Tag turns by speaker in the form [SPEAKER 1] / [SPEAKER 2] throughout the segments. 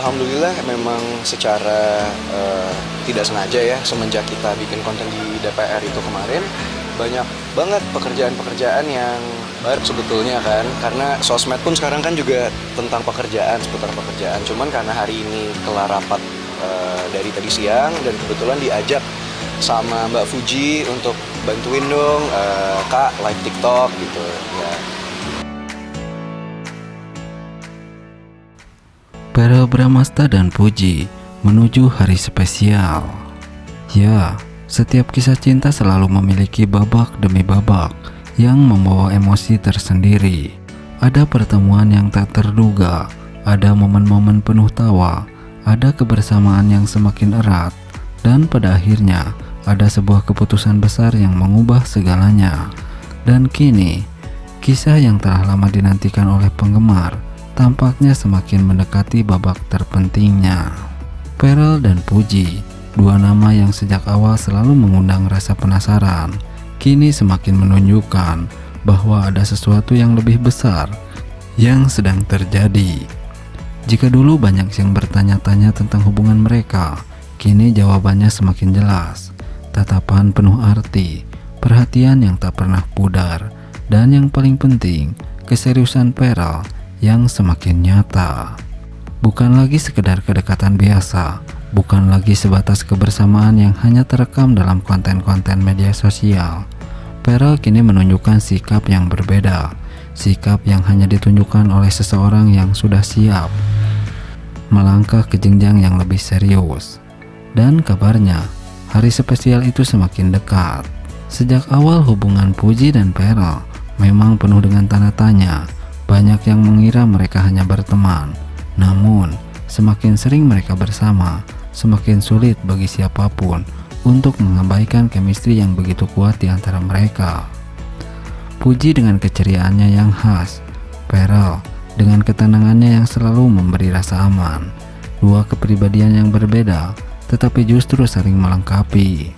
[SPEAKER 1] Alhamdulillah memang secara tidak sengaja ya, semenjak kita bikin konten di DPR itu kemarin, banyak banget pekerjaan-pekerjaan yang baru sebetulnya kan, karena sosmed pun sekarang kan juga tentang pekerjaan, seputar pekerjaan. Cuman karena hari ini kelar rapat dari tadi siang dan kebetulan diajak sama Mbak Fuji untuk bantuin dong Kak live TikTok gitu ya.
[SPEAKER 2] Para Bramasta dan Puji menuju hari spesial. Ya, setiap kisah cinta selalu memiliki babak demi babak yang membawa emosi tersendiri. Ada pertemuan yang tak terduga, ada momen-momen penuh tawa, ada kebersamaan yang semakin erat, dan pada akhirnya ada sebuah keputusan besar yang mengubah segalanya. Dan kini, kisah yang telah lama dinantikan oleh penggemar tampaknya semakin mendekati babak terpentingnya. Pharrell dan Puji, dua nama yang sejak awal selalu mengundang rasa penasaran, kini semakin menunjukkan bahwa ada sesuatu yang lebih besar yang sedang terjadi. Jika dulu banyak yang bertanya-tanya tentang hubungan mereka, kini jawabannya semakin jelas. Tatapan penuh arti, perhatian yang tak pernah pudar, dan yang paling penting, keseriusan Pharrell yang semakin nyata. Bukan lagi sekedar kedekatan biasa, bukan lagi sebatas kebersamaan yang hanya terekam dalam konten-konten media sosial. Pharrell kini menunjukkan sikap yang berbeda, sikap yang hanya ditunjukkan oleh seseorang yang sudah siap melangkah ke jenjang yang lebih serius. Dan kabarnya, hari spesial itu semakin dekat. Sejak awal hubungan Puji dan Pharrell memang penuh dengan tanda tanya. Banyak yang mengira mereka hanya berteman, namun semakin sering mereka bersama, semakin sulit bagi siapapun untuk mengabaikan chemistry yang begitu kuat di antara mereka. Puji dengan keceriaannya yang khas, Pharrell dengan ketenangannya yang selalu memberi rasa aman. Dua kepribadian yang berbeda, tetapi justru saling melengkapi.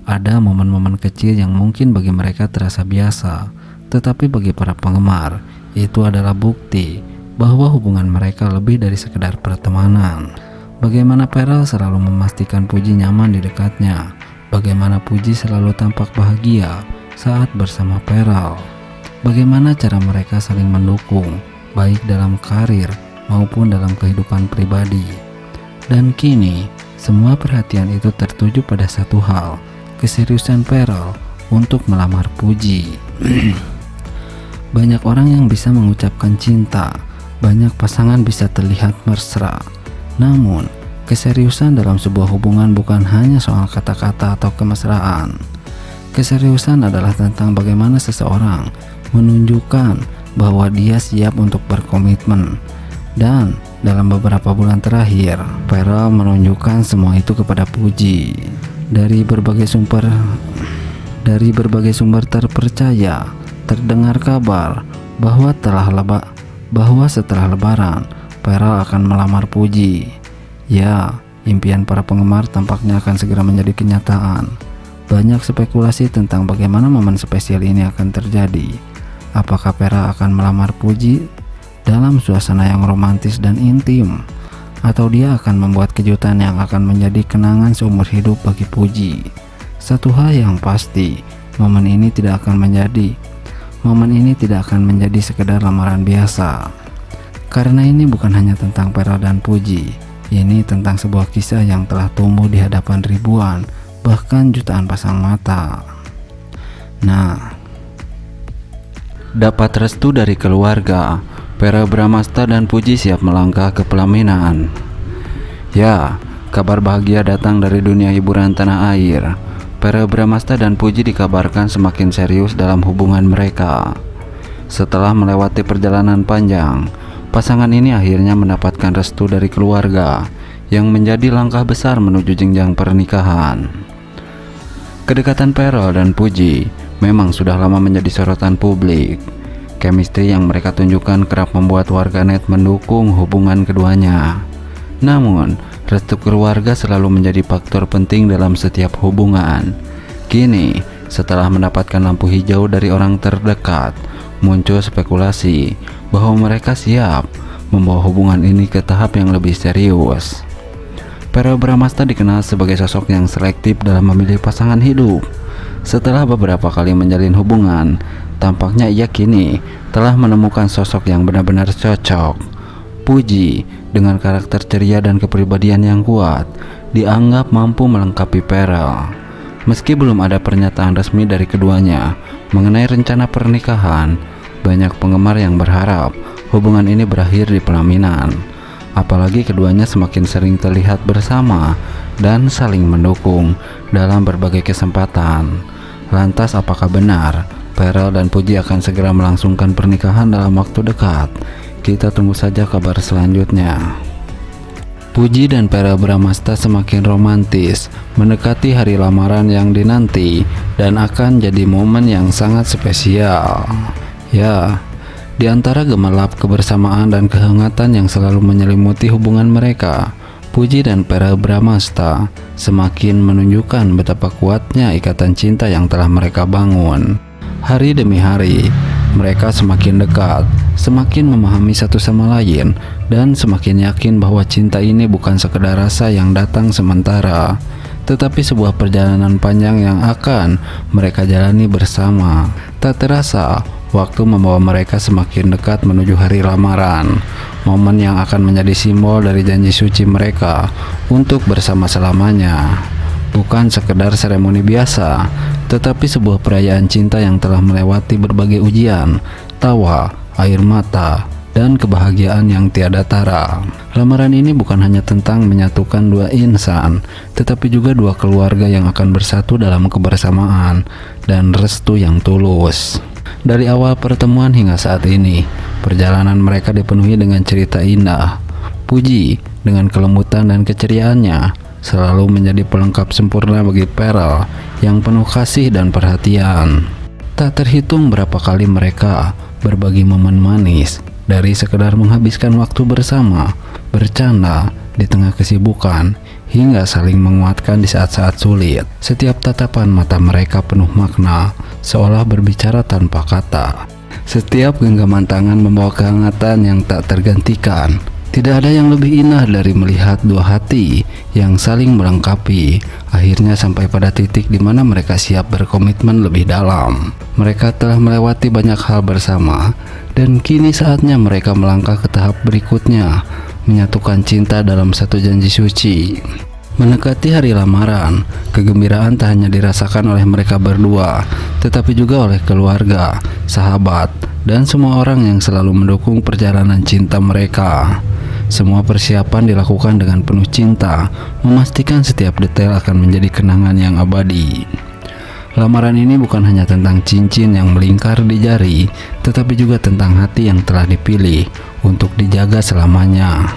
[SPEAKER 2] Ada momen-momen kecil yang mungkin bagi mereka terasa biasa, tetapi bagi para penggemar, itu adalah bukti bahwa hubungan mereka lebih dari sekedar pertemanan. Bagaimana Pharrell selalu memastikan Puji nyaman di dekatnya, bagaimana Puji selalu tampak bahagia saat bersama Pharrell, bagaimana cara mereka saling mendukung, baik dalam karir maupun dalam kehidupan pribadi. Dan kini, semua perhatian itu tertuju pada satu hal, keseriusan Pharrell untuk melamar Puji. Banyak orang yang bisa mengucapkan cinta, banyak pasangan bisa terlihat mesra. Namun, keseriusan dalam sebuah hubungan bukan hanya soal kata-kata atau kemesraan. Keseriusan adalah tentang bagaimana seseorang menunjukkan bahwa dia siap untuk berkomitmen. Dan dalam beberapa bulan terakhir, Pharrell menunjukkan semua itu kepada Puji. Dari berbagai sumber terpercaya, terdengar kabar bahwa setelah Lebaran, Pharrell akan melamar Puji. Ya, impian para penggemar tampaknya akan segera menjadi kenyataan. Banyak spekulasi tentang bagaimana momen spesial ini akan terjadi. Apakah Pharrell akan melamar Puji dalam suasana yang romantis dan intim, atau dia akan membuat kejutan yang akan menjadi kenangan seumur hidup bagi Puji? Satu hal yang pasti, momen ini tidak akan menjadi sekedar lamaran biasa. Karena ini bukan hanya tentang Pharrell dan Puji, ini tentang sebuah kisah yang telah tumbuh di hadapan ribuan, bahkan jutaan pasang mata. Nah, dapat restu dari keluarga, para Bramasta dan Puji siap melangkah ke pelaminan. Ya, kabar bahagia datang dari dunia hiburan tanah air. Para Bramasta dan Puji dikabarkan semakin serius dalam hubungan mereka. Setelah melewati perjalanan panjang, pasangan ini akhirnya mendapatkan restu dari keluarga yang menjadi langkah besar menuju jenjang pernikahan. Kedekatan Pharrell dan Puji memang sudah lama menjadi sorotan publik. Chemistry yang mereka tunjukkan kerap membuat warganet mendukung hubungan keduanya. Namun, restu keluarga selalu menjadi faktor penting dalam setiap hubungan. Kini, setelah mendapatkan lampu hijau dari orang terdekat, muncul spekulasi bahwa mereka siap membawa hubungan ini ke tahap yang lebih serius. Verrell Bramasta dikenal sebagai sosok yang selektif dalam memilih pasangan hidup. Setelah beberapa kali menjalin hubungan, tampaknya ia kini telah menemukan sosok yang benar-benar cocok. Puji, dengan karakter ceria dan kepribadian yang kuat, dianggap mampu melengkapi Verrell. Meski belum ada pernyataan resmi dari keduanya mengenai rencana pernikahan, banyak penggemar yang berharap hubungan ini berakhir di pelaminan. Apalagi keduanya semakin sering terlihat bersama dan saling mendukung dalam berbagai kesempatan. Lantas apakah benar Verrell dan Puji akan segera melangsungkan pernikahan dalam waktu dekat? Kita tunggu saja kabar selanjutnya. Puji dan Verrell Bramasta semakin romantis mendekati hari lamaran yang dinanti dan akan jadi momen yang sangat spesial. Ya, di antara gemerlap kebersamaan dan kehangatan yang selalu menyelimuti hubungan mereka, Puji dan Verrell Bramasta semakin menunjukkan betapa kuatnya ikatan cinta yang telah mereka bangun. Hari demi hari, mereka semakin dekat, semakin memahami satu sama lain, dan semakin yakin bahwa cinta ini bukan sekedar rasa yang datang sementara, tetapi sebuah perjalanan panjang yang akan mereka jalani bersama. Tak terasa, waktu membawa mereka semakin dekat menuju hari lamaran, momen yang akan menjadi simbol dari janji suci mereka untuk bersama selamanya. Bukan sekedar seremoni biasa, tetapi sebuah perayaan cinta yang telah melewati berbagai ujian, tawa, air mata, dan kebahagiaan yang tiada tara. Lamaran ini bukan hanya tentang menyatukan dua insan, tetapi juga dua keluarga yang akan bersatu dalam kebersamaan dan restu yang tulus. Dari awal pertemuan hingga saat ini, perjalanan mereka dipenuhi dengan cerita indah. Puji, dengan kelembutan dan keceriaannya, selalu menjadi pelengkap sempurna bagi Verrell yang penuh kasih dan perhatian. Tak terhitung berapa kali mereka berbagi momen manis, dari sekedar menghabiskan waktu bersama, bercanda di tengah kesibukan, hingga saling menguatkan di saat-saat sulit. Setiap tatapan mata mereka penuh makna, seolah berbicara tanpa kata. Setiap genggaman tangan membawa kehangatan yang tak tergantikan. Tidak ada yang lebih indah dari melihat dua hati yang saling melengkapi, akhirnya sampai pada titik di mana mereka siap berkomitmen lebih dalam. Mereka telah melewati banyak hal bersama, dan kini saatnya mereka melangkah ke tahap berikutnya, menyatukan cinta dalam satu janji suci. Mendekati hari lamaran, kegembiraan tak hanya dirasakan oleh mereka berdua, tetapi juga oleh keluarga, sahabat, dan semua orang yang selalu mendukung perjalanan cinta mereka. Semua persiapan dilakukan dengan penuh cinta, memastikan setiap detail akan menjadi kenangan yang abadi. Lamaran ini bukan hanya tentang cincin yang melingkar di jari, tetapi juga tentang hati yang telah dipilih untuk dijaga selamanya.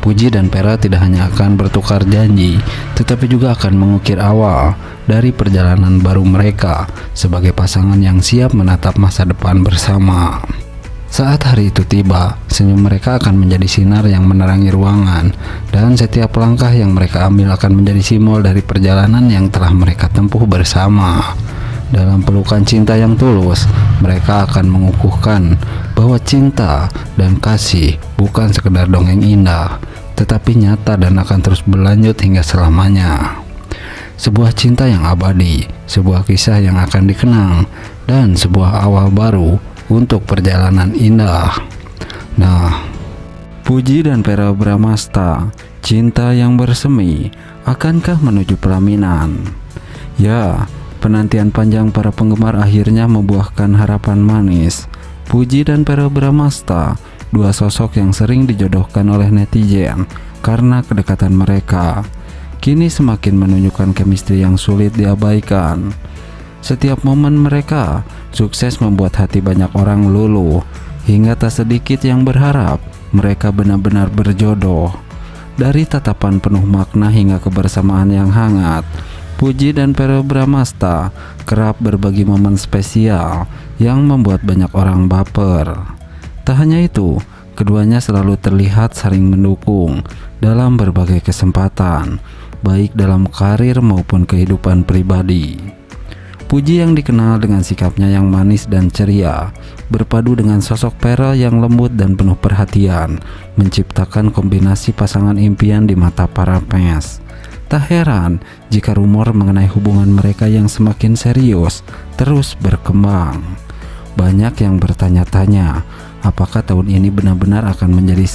[SPEAKER 2] Puji dan Verrell tidak hanya akan bertukar janji, tetapi juga akan mengukir awal dari perjalanan baru mereka sebagai pasangan yang siap menatap masa depan bersama. Saat hari itu tiba, senyum mereka akan menjadi sinar yang menerangi ruangan, dan setiap langkah yang mereka ambil akan menjadi simbol dari perjalanan yang telah mereka tempuh bersama. Dalam pelukan cinta yang tulus, mereka akan mengukuhkan bahwa cinta dan kasih bukan sekedar dongeng indah, tetapi nyata dan akan terus berlanjut hingga selamanya. Sebuah cinta yang abadi, sebuah kisah yang akan dikenang, dan sebuah awal baru untuk perjalanan indah. Nah, Puji dan Verrell Bramasta, cinta yang bersemi, akankah menuju pelaminan? Ya, penantian panjang para penggemar akhirnya membuahkan harapan manis. Puji dan Verrell Bramasta, dua sosok yang sering dijodohkan oleh netizen karena kedekatan mereka, kini semakin menunjukkan chemistry yang sulit diabaikan. Setiap momen mereka sukses membuat hati banyak orang luluh, hingga tak sedikit yang berharap mereka benar-benar berjodoh. Dari tatapan penuh makna hingga kebersamaan yang hangat, Puji dan Verrell Bramasta kerap berbagi momen spesial yang membuat banyak orang baper. Tak hanya itu, keduanya selalu terlihat saling mendukung dalam berbagai kesempatan, baik dalam karir maupun kehidupan pribadi. Puji yang dikenal dengan sikapnya yang manis dan ceria, berpadu dengan sosok Pearl yang lembut dan penuh perhatian, menciptakan kombinasi pasangan impian di mata para fans. Tak heran jika rumor mengenai hubungan mereka yang semakin serius terus berkembang. Banyak yang bertanya-tanya, apakah tahun ini benar-benar akan menjadi